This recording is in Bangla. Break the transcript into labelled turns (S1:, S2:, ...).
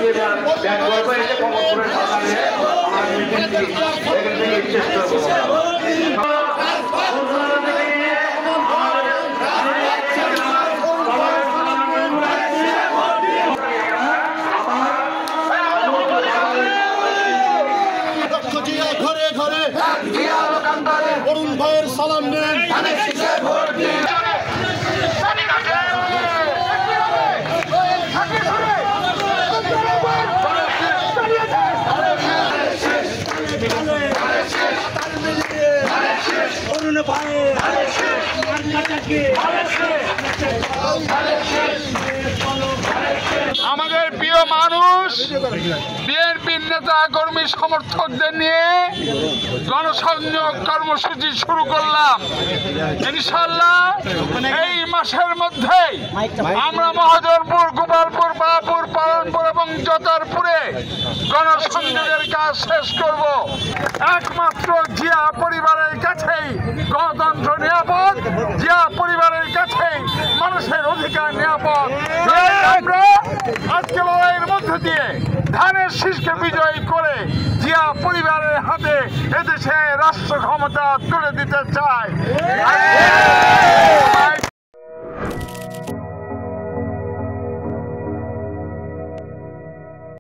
S1: দিয়ে ব্যাগ করবো এসে কমলপুরের সকালে আমার মিটিংটি এখান থেকে শেষ করবো।
S2: ঘরে ঘরে অরুণ ভাইয়ের সালাম নেন।
S3: আমাদের প্রিয় মানুষ বিএনপির নেতা কর্মী সমর্থকদের নিয়ে গণসংযোগ কর্মসূচি শুরু করলাম। ইনশাআল্লাহ এই মাসের মধ্যেই আমরা মহাজনপুর, গোপালপুর, বাপুর, পালনপুর এবং জতারপুরে গণসংযোগের কাজ শেষ করব। একমাত্র জিয়া পরিবারের কাছেই গণতন্ত্র নিরাপদ, জিয়া পরিবারের কাছেই মানুষের অধিকার নিরাপদ। আমরা আজকে লড়াইয়ের মধ্যে দিয়ে ধানের শীষকে বিজয়ী করে জিয়া পরিবারের হাতে এদেশে রাষ্ট্র ক্ষমতা তুলে দিতে চাই।